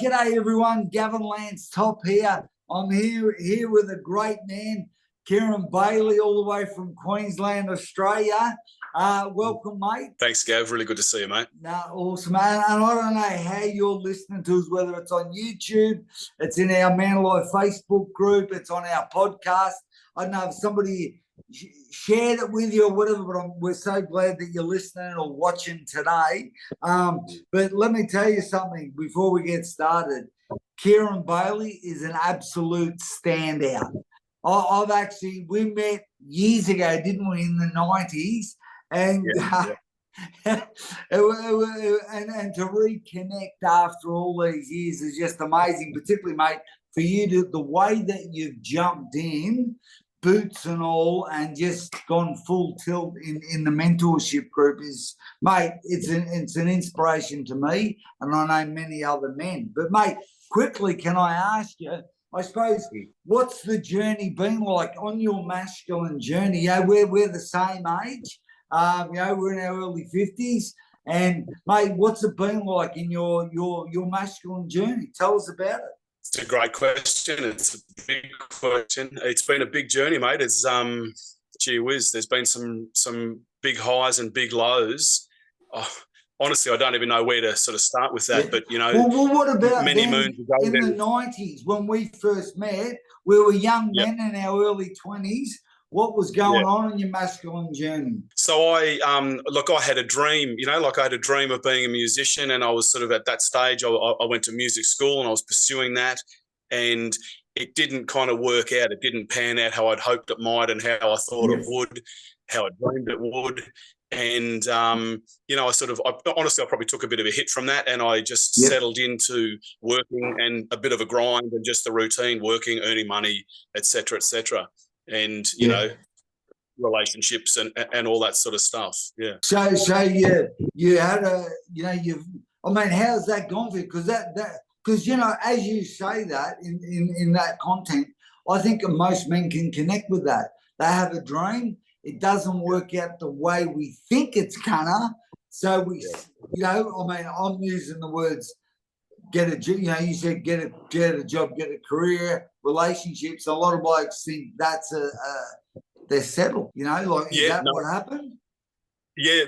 G'day everyone, Gavin Lance Top here. I'm here with a great man, Keiran Bailey, all the way from Queensland, Australia. Welcome, mate. Thanks, Gav. Really good to see you, mate. Awesome, man. And I don't know how you're listening to us, whether it's on YouTube, it's in our Man Alive Facebook group, it's on our podcast. I don't know if somebody shared it with you or whatever, but we're so glad that you're listening or watching today. But let me tell you something before we get started. Keiran Bailey is an absolute standout. We met years ago, didn't we, in the 90s? And and to reconnect after all these years is just amazing, particularly, mate, for you the way that you've jumped in, boots and all, and just gone full tilt in the mentorship group is, mate, it's an inspiration to me, and I know many other men. But, mate, quickly, can I ask you, I suppose, what's the journey been like on your masculine journey? Yeah, we're the same age. We're in our early 50s. And, mate, what's it been like in your masculine journey? Tell us about it. It's a great question. It's a big question. It's been a big journey, mate. It's gee whiz. There's been some big highs and big lows. Honestly, I don't even know where to sort of start with that. Yeah. But well, what about many moons ago in the 90s when we first met? We were young men in our early 20s. What was going on in your masculine journey? So I had a dream, I had a dream of being a musician, and I was sort of at that stage. I went to music school and I was pursuing that, and it didn't kind of work out. It didn't pan out how I'd hoped it might and how I thought it would, how I dreamed it would. And, honestly, I probably took a bit of a hit from that, and I just settled into working and a bit of a grind and just the routine, working, earning money, et cetera, et cetera. And, relationships and all that sort of stuff. Yeah. So you had how's that gone for you? Because as you say that in that content, I think most men can connect with that. They have a dream. It doesn't work out the way we think it's gonna. So I'm using the words, get a job, you said get a job, get a career, relationships. A lot of blokes think that's they're settled, is that what happened? Yeah,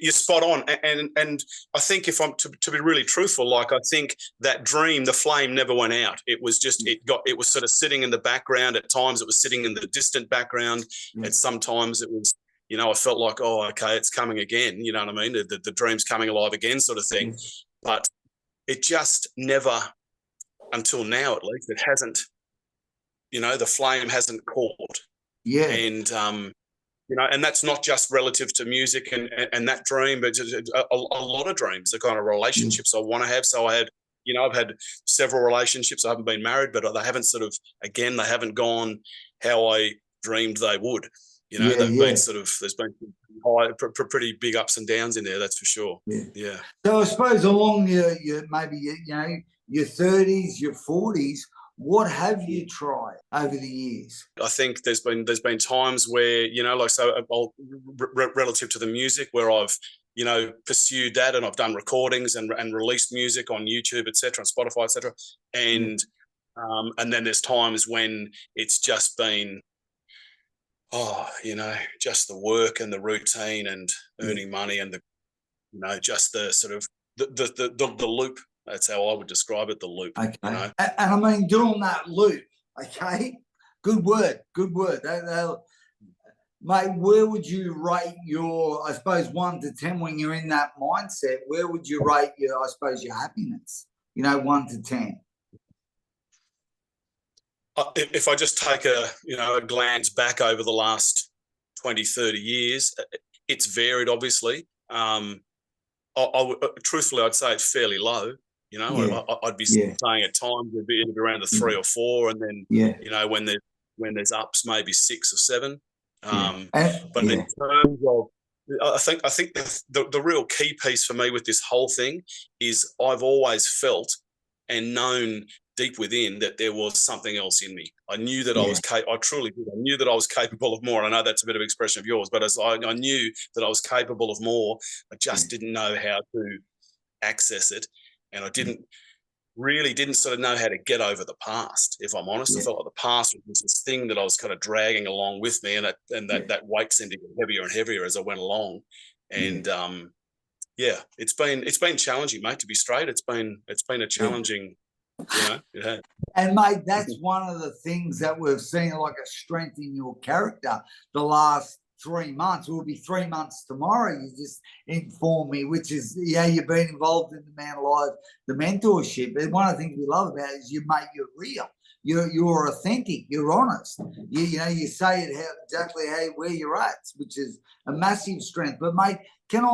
you're spot on. And I think if I'm to be really truthful, I think that dream, the flame never went out. It was just, it was sort of sitting in the background. At times it was sitting in the distant background. And sometimes it was, I felt like, oh, okay, it's coming again. You know what I mean? The dream's coming alive again sort of thing. But it just never, until now at least, it hasn't, the flame hasn't caught. Yeah. And, and that's not just relative to music and that dream, but just a lot of dreams, the kind of relationships I want to have. So I've had several relationships. I haven't been married, but they haven't they haven't gone how I dreamed they would. Been sort of, there's been pretty big ups and downs in there, that's for sure. Yeah. So I suppose along your maybe, your 30s, your 40s, what have you tried over the years? I think there's been times where, relative to the music, where I've, pursued that, and I've done recordings and released music on YouTube, et cetera, and Spotify, et cetera. And then there's times when it's just been, just the work and the routine and earning money and just the sort of the loop. That's how I would describe it, the loop. Okay. And I mean, doing that loop, okay, good word. Mate, where would you rate your, I suppose, 1 to 10 when you're in that mindset? Where would you rate your happiness? 1 to 10. If I just take a glance back over the last 20, 30 years, it's varied, obviously. Truthfully, I'd say it's fairly low. I'd be saying at times it'd be around the 3 or 4, and then when there's ups, maybe 6 or 7. But in terms of, I think the real key piece for me with this whole thing is I've always felt and known deep within that there was something else in me. I knew that I truly did. I knew that I was capable of more. I know that's a bit of an expression of yours, but I knew that I was capable of more. I just didn't know how to access it. And I didn't, really didn't sort of know how to get over the past, if I'm honest. I felt like the past was this thing that I was kind of dragging along with me, and that weight seemed to get heavier and heavier as I went along. And it's been challenging, mate, to be straight. It's been a challenging, it has. And mate, that's one of the things that we've seen, like a strength in your character the last 3 months. It will be 3 months tomorrow. You just informed me, which is, you've been involved in the Man Alive, the mentorship. And one of the things we love about it is you make it real. You're authentic. You're honest. You say it exactly where you're at, which is a massive strength. But mate, can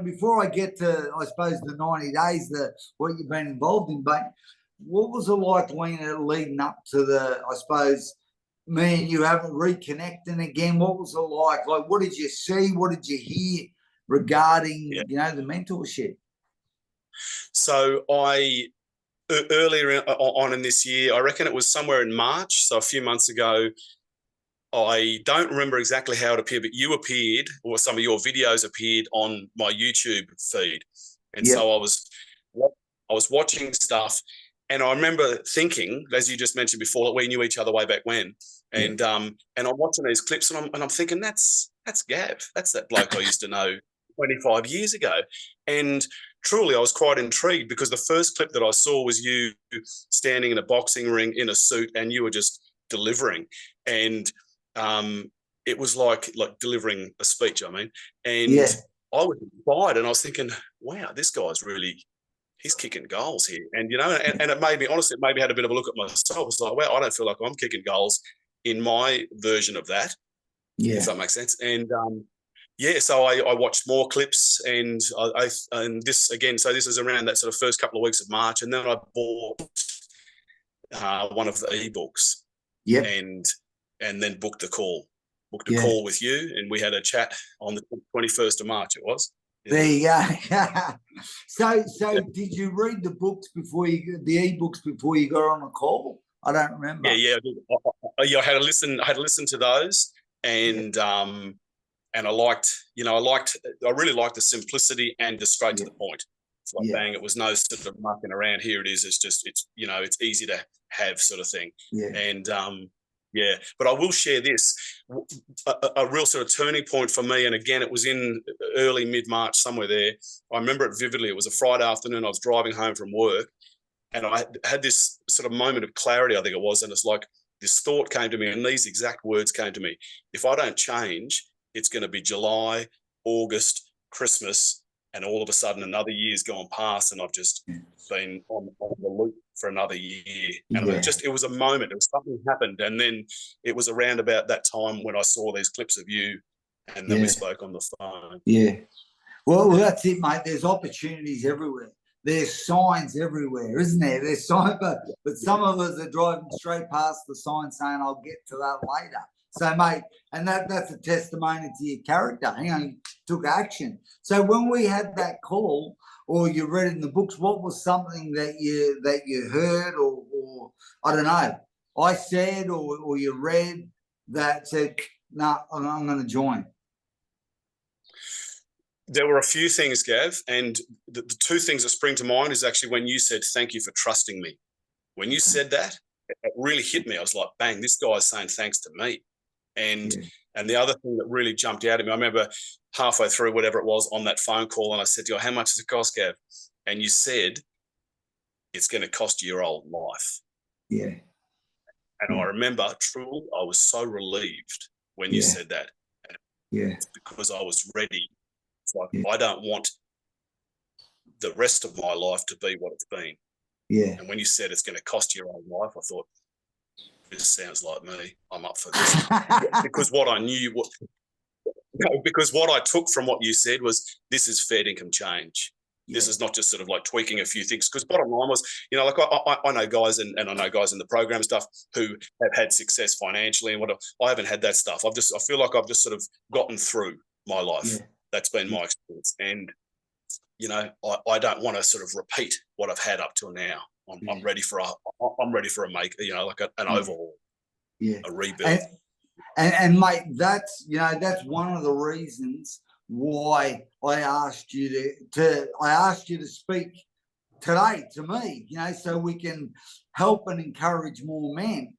before I get to, I suppose, the 90 days, what you've been involved in, but what was it like leading up to I suppose, me and you haven't reconnecting again? What was it like? Like, what did you see? What did you hear regarding, the mentorship? So earlier on in this year, I reckon it was somewhere in March, so a few months ago, I don't remember exactly how it appeared, but you appeared, or some of your videos appeared on my YouTube feed. And so I was watching stuff, and I remember thinking, as you just mentioned before, that we knew each other way back when. And I'm watching these clips, and I'm thinking, that's Gav. That's that bloke I used to know 25 years ago. And truly, I was quite intrigued, because the first clip that I saw was you standing in a boxing ring in a suit, and you were just delivering. And it was like delivering a speech, I mean. And I was inspired, and I was thinking, wow, this guy's really, he's kicking goals here. And, and it made me, honestly, it made me had a bit of a look at myself. I was like, well, I don't feel like I'm kicking goals in my version of that, if that makes sense. And, so I watched more clips, and this again, so this is around that sort of first couple of weeks of March. And then I bought one of the ebooks and then booked a call with you, and we had a chat on the 21st of March, it was. There you go. So did you read the books the ebooks before you got on a call? I don't remember. Yeah, I did. I had to listen to those, and I liked, I really liked the simplicity and the straight to the point. It's like, bang, it was no sort of mucking around. Here it is. It's just, it's easy to have sort of thing. And but I will share this, a real sort of turning point for me. And again, it was in early mid-March, somewhere there. I remember it vividly. It was a Friday afternoon. I was driving home from work, and I had this sort of moment of clarity, I think it was. And it's like this thought came to me, and these exact words came to me. If I don't change, it's going to be July, August, Christmas, and all of a sudden another year's gone past, and I've just been on the loop for another year. And it was a moment. It was something happened, and then it was around about that time when I saw these clips of you, and then we spoke on the phone. Well, that's it, mate. There's opportunities everywhere. There's signs everywhere, isn't there? There's signs, but some of us are driving straight past the sign saying, I'll get to that later. So, mate, and that's a testimony to your character. You took action. So when we had that call, or you read in the books, what was something that you heard, or I don't know, I said, or you read that said, no, I'm going to join? There were a few things, Gav, and the two things that spring to mind is actually when you said, thank you for trusting me. When you said that, it really hit me. I was like, bang, this guy's saying thanks to me. And the other thing that really jumped out at me, I remember halfway through whatever it was on that phone call, and I said to you, how much does it cost, Gav? And you said, it's going to cost you your old life. And I remember, truly, I was so relieved when you said that. It's because I was ready. It's like, I don't want the rest of my life to be what it's been. And when you said it's going to cost you your own life, I thought, this sounds like me. I'm up for this. Because what I knew, because what I took from what you said was, this is fair income change. This is not just sort of like tweaking a few things. Because bottom line was, like I know guys, and I know guys in the program stuff who have had success financially and whatever. I haven't had that stuff. I feel like I've just sort of gotten through my life. That's been my experience. And, I don't want to sort of repeat what I've had up till now. I'm ready for a an overhaul, a rebuild. And mate, that's one of the reasons why I asked you to speak today to me, you know, so we can help and encourage more men,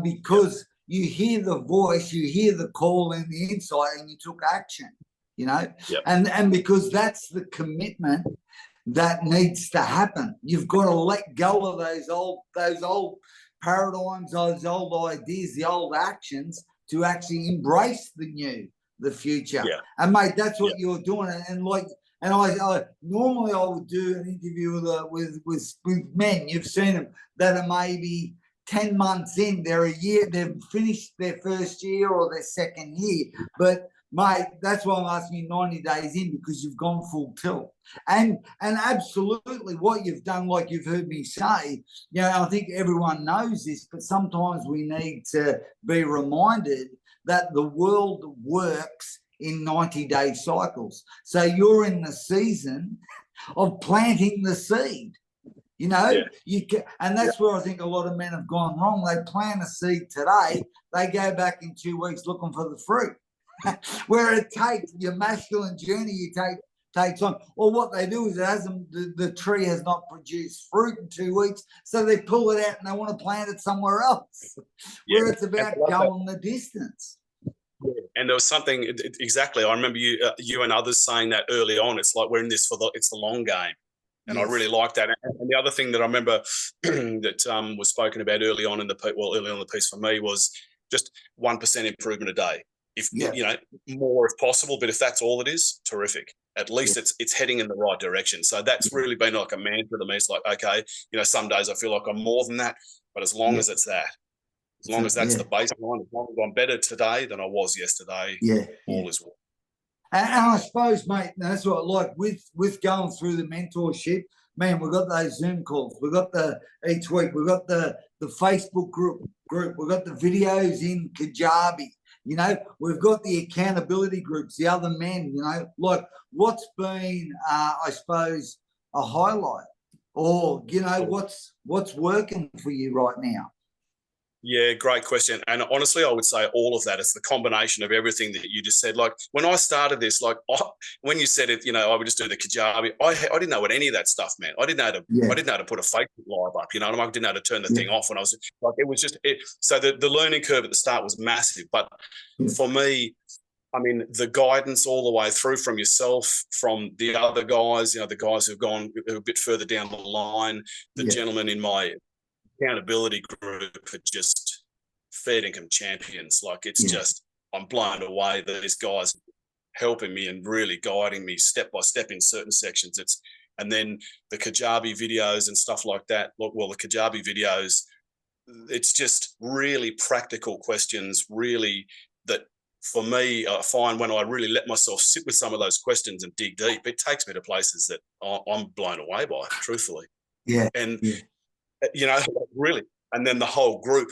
because you hear the voice, you hear the call in the inside, and you took action, you know, and because that's the commitment that needs to happen. You've got to let go of those old paradigms, those old ideas, the old actions, to actually embrace the new, the future. And mate, that's what you're doing. And like, and I normally I would do an interview with men. You've seen them that are maybe 10 months in, they're a year, they've finished their first year or their second year. But mate, that's why I'm asking you 90 days in, because you've gone full tilt. And absolutely what you've done, like you've heard me say, you know, I think everyone knows this, but sometimes we need to be reminded that the world works in 90-day cycles. So you're in the season of planting the seed. You know, you can, and that's where I think a lot of men have gone wrong. They plant a seed today, they go back in 2 weeks looking for the fruit. Where it takes your masculine journey, you takes on. Or what they do is it hasn't, the tree has not produced fruit in 2 weeks, so they pull it out and they want to plant it somewhere else. Where it's about going the distance. Yeah. And there was something exactly. I remember you and others saying that early on. It's like we're in this it's the long game. And I really like that. And the other thing that I remember that was spoken about early on in the piece for me was just 1% improvement a day. If you know, more if possible, but if that's all it is, terrific. At least it's heading in the right direction. So that's really been like a mantra to me. It's like, okay, you know, some days I feel like I'm more than that, but as long as it's that, as long as that's the baseline, as long as I'm better today than I was yesterday, all is well. And I suppose, mate, that's what I like with going through the mentorship. Man, we've got those Zoom calls. We've got each week. We've got the Facebook group. We've got the videos in Kajabi. You know, we've got the accountability groups, the other men. You know, like what's been, I suppose, a highlight, or you know, what's working for you right now? Yeah, great question. And honestly, I would say all of that. It's the combination of everything that you just said. Like when I started this, like when you said it, you know, I would just do the Kajabi. I didn't know what any of that stuff meant. I didn't know how to put a Facebook live up. You know, I didn't know how to turn the thing off when I was like, it was just it. So the learning curve at the start was massive. But for me, I mean, the guidance all the way through from yourself, from the other guys, you know, the guys who've gone a bit further down the line, the gentlemen in my accountability group are just fair income champions. Like it's just, I'm blown away that these guys helping me and really guiding me step by step in certain sections. And then the Kajabi videos and stuff like that. Well, the Kajabi videos, it's just really practical questions, really that for me, I find when I really let myself sit with some of those questions and dig deep, it takes me to places that I'm blown away by, truthfully. You know, really. And then the whole group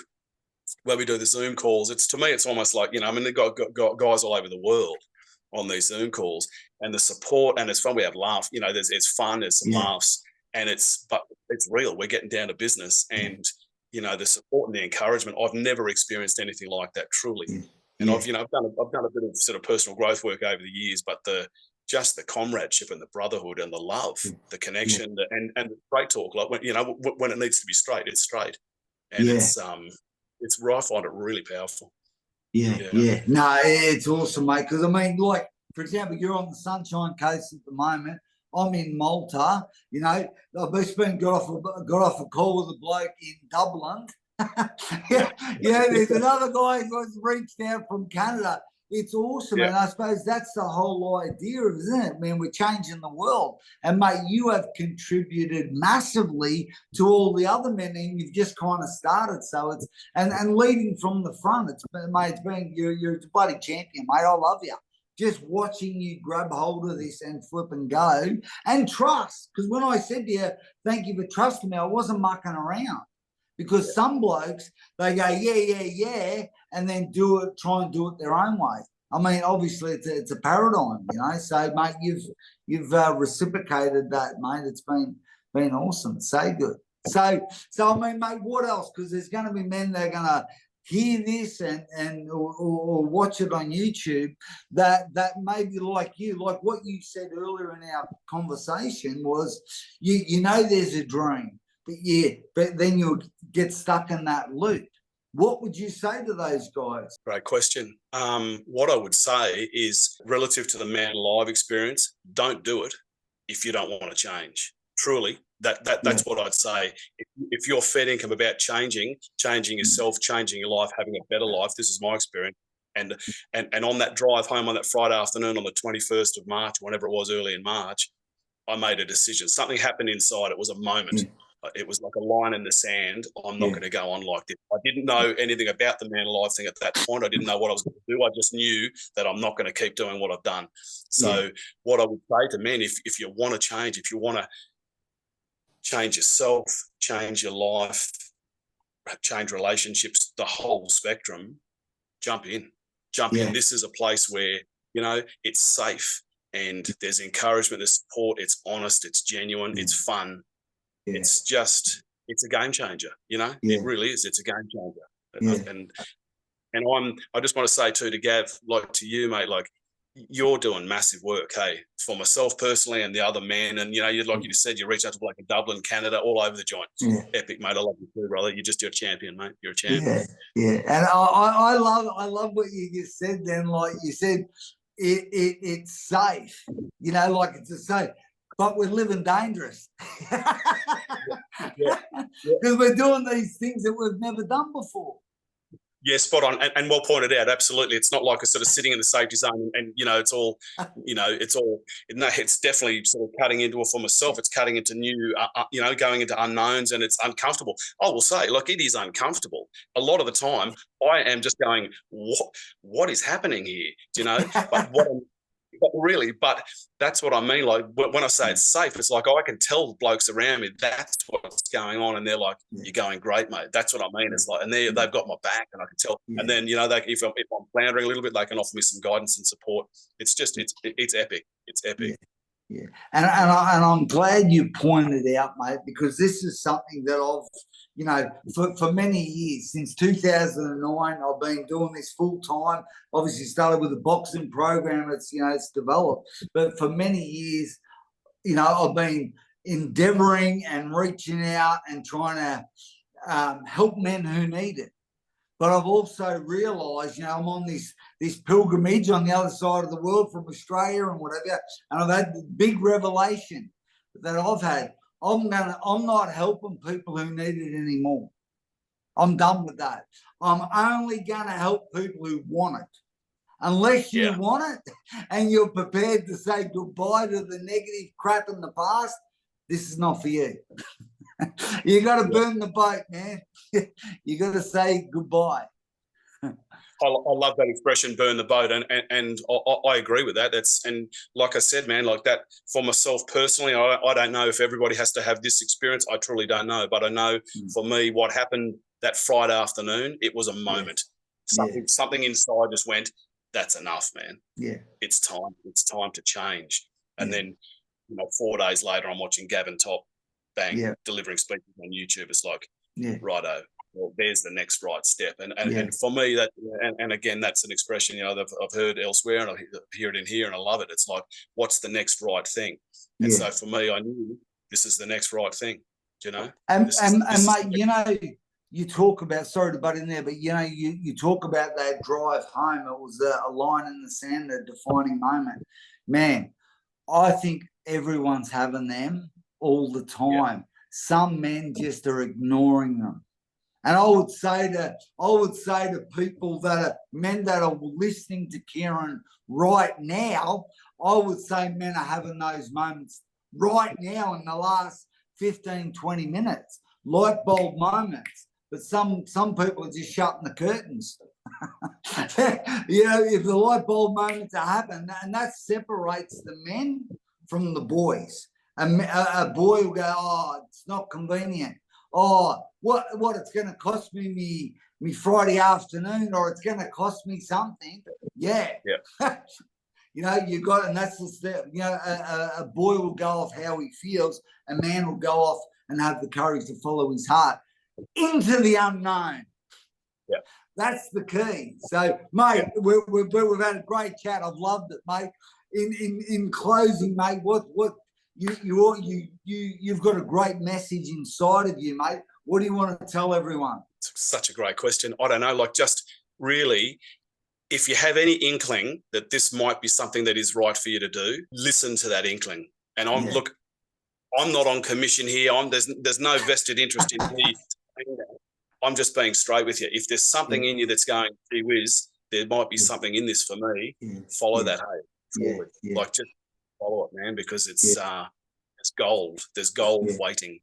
where we do the Zoom calls, to me, it's almost like, you know, I mean, they've got guys all over the world on these Zoom calls, and the support, and it's fun. We have laughs, you know, it's fun, there's some laughs, but it's real. We're getting down to business, and, you know, the support and the encouragement, I've never experienced anything like that, truly. And I've done a bit of sort of personal growth work over the years, but just the comradeship and the brotherhood and the love, the connection, and the straight talk. Like when, you know, when it needs to be straight, it's straight, and it's I find it really powerful. No, it's awesome, mate. Because I mean, like for example, you're on the Sunshine Coast at the moment. I'm in Malta. You know, I've just got off a call with a bloke in Dublin. There's another guy who's reached out from Canada. It's awesome, and I suppose that's the whole idea, isn't it? I mean, we're changing the world, and mate, you have contributed massively to all the other men, and you've just kind of started. So it's and leading from the front. You're a bloody champion, mate. I love you. Just watching you grab hold of this and flip and go and trust. Because when I said to you, thank you for trusting me, I wasn't mucking around. Because some blokes, they go, and then try and do it their own way. I mean, obviously, it's a paradigm, you know. So, mate, you've reciprocated that, mate. It's been awesome. So good. So I mean, mate, what else? Because there's going to be men that are going to hear this or watch it on YouTube that maybe like you, like what you said earlier in our conversation was, you know there's a dream, but then you'll get stuck in that loop. What would you say to those guys? Great question. What I would say is, relative to the Man Alive experience, don't do it if you don't want to change. Truly, that's what I'd say. If you're fair income about changing yourself, changing your life, having a better life, this is my experience. And on that drive home on that Friday afternoon on the 21st of March, whenever it was, early in March, I made a decision. Something happened inside. It was a moment. Yeah. It was like a line in the sand. I'm not going to go on like this. I didn't know anything about the Man Alive thing at that point. I didn't know what I was going to do. I just knew that I'm not going to keep doing what I've done. So what I would say to men, if you want to change, if you want to change yourself, change your life, change relationships, the whole spectrum, jump in. This is a place where, you know, it's safe and there's encouragement, there's support, it's honest, it's genuine, it's fun. Yeah. It's a game changer, you know. It really is. It's a game changer. And I just want to say too to Gav, like to you, mate, like you're doing massive work, hey, for myself personally and the other men. And you know, like you just said, you reach out to like in Dublin, Canada, all over the joint. Epic, mate. I love you too, brother. You're a champion, mate. You're a champion. Yeah. And I love what you just said then. Like you said, it's safe. You know, like it's a safe. But we're living dangerous because we're doing these things that we've never done before. Yeah, spot on, and well pointed out. Absolutely, it's not like a sort of sitting in the safety zone, and you know, it's definitely sort of cutting into it for myself. It's cutting into new, going into unknowns, and it's uncomfortable. I will say, like, it is uncomfortable. A lot of the time, I am just going, what is happening here? Do you know? But that's what I mean. Like when I say it's safe, it's like I can tell the blokes around me that's what's going on, and they're like, "You're going great, mate." That's what I mean. It's like, and they've got my back, and I can tell. And then you know, if I'm floundering a little bit, they can offer me some guidance and support. It's just it's epic. It's epic. Yeah. And I'm glad you pointed out, mate, because this is something that I've, you know, for many years, since 2009, I've been doing this full time. Obviously started with a boxing program. It's developed, but for many years, you know, I've been endeavoring and reaching out and trying to help men who need it. But I've also realised, you know, I'm on this pilgrimage on the other side of the world from Australia and whatever, and I've had the big revelation that I've had. I'm not helping people who need it anymore. I'm done with that. I'm only going to help people who want it. Unless you want it and you're prepared to say goodbye to the negative crap in the past, this is not for you. You got to burn the boat, man. You got to say goodbye. I love that expression, burn the boat, and I agree with that. And like I said, man, like that for myself personally, I don't know if everybody has to have this experience. I truly don't know, but I know for me, what happened that Friday afternoon, it was a moment. Something inside just went, that's enough, man. Yeah, it's time. It's time to change. And then, you know, 4 days later, I'm watching Gavin Top, delivering speeches on YouTube. It's like, righto. Well, there's the next right step, and for me that, and again, that's an expression, you know, that I've heard elsewhere, and I hear it in here, and I love it. It's like, what's the next right thing? And so for me, I knew this is the next right thing. You know, and mate, you know, you talk about, sorry to butt in there, but you know, you talk about that drive home. It was a line in the sand, a defining moment. Man, I think everyone's having them all the time. Yeah. Some men just are ignoring them. And I would say to people that are men that are listening to Keiran right now, I would say men are having those moments right now in the last 15, 20 minutes, light bulb moments. But some people are just shutting the curtains. You know, if the light bulb moments are happening, and that separates the men from the boys. A boy will go, oh, it's not convenient. Oh, what it's going to cost me Friday afternoon, or it's going to cost me something. Yeah. You know, you got, and that's the step. You know, a boy will go off how he feels. A man will go off and have the courage to follow his heart into the unknown. Yeah. That's the key. So, mate, we've had a great chat. I've loved it, mate. In closing, mate, what you've got a great message inside of you, mate. What do you want to tell everyone? It's such a great question. I don't know, like, just really, if you have any inkling that this might be something that is right for you to do, listen to that inkling. And look, I'm not on commission here. There's no vested interest in me. I'm just being straight with you. If there's something in you that's going, gee whiz, there might be something in this for me, follow that, forward. Like, just follow it, man, because it's gold. There's gold waiting.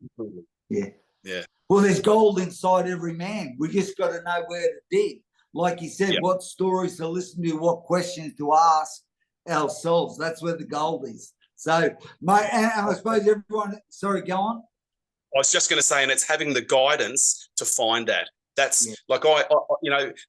Yeah. Well, there's gold inside every man. We just got to know where to dig. Like you said, what stories to listen to, what questions to ask ourselves. That's where the gold is. So, mate, and I suppose everyone, sorry, go on. I was just going to say, and it's having the guidance to find that. That's like, I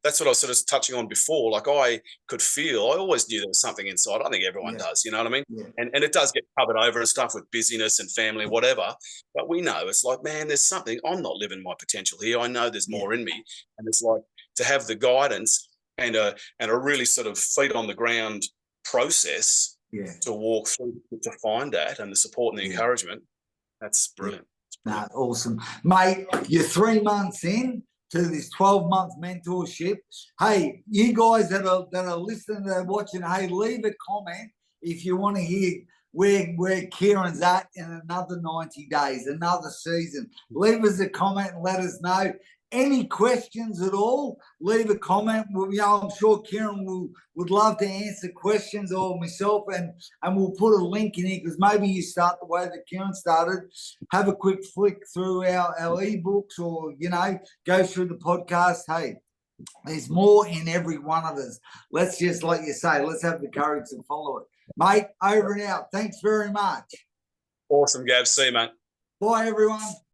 that's what I was sort of touching on before. Like, I could feel, I always knew there was something inside. I think everyone does, you know what I mean? Yeah. And it does get covered over and stuff with busyness and family, whatever. But we know it's like, man, there's something, I'm not living my potential here. I know there's more in me. And it's like, to have the guidance and a really sort of feet on the ground process to walk through, to find that, and the support and the encouragement. That's brilliant. No, awesome. Mate, you're 3 months in to this 12-month mentorship. Hey, you guys that are listening, that are watching, hey, leave a comment if you want to hear where Keiran's at in another 90 days, another season. Leave us a comment and let us know. Any questions at all, leave a comment. I'm sure Keiran would love to answer questions, or myself, and we'll put a link in here, because maybe you start the way that Keiran started. Have a quick flick through our ebooks, or, go through the podcast. Hey, there's more in every one of us. Let's just, like you say, let's have the courage to follow it. Mate, over and out. Thanks very much. Awesome, Gav. See you, mate. Bye, everyone.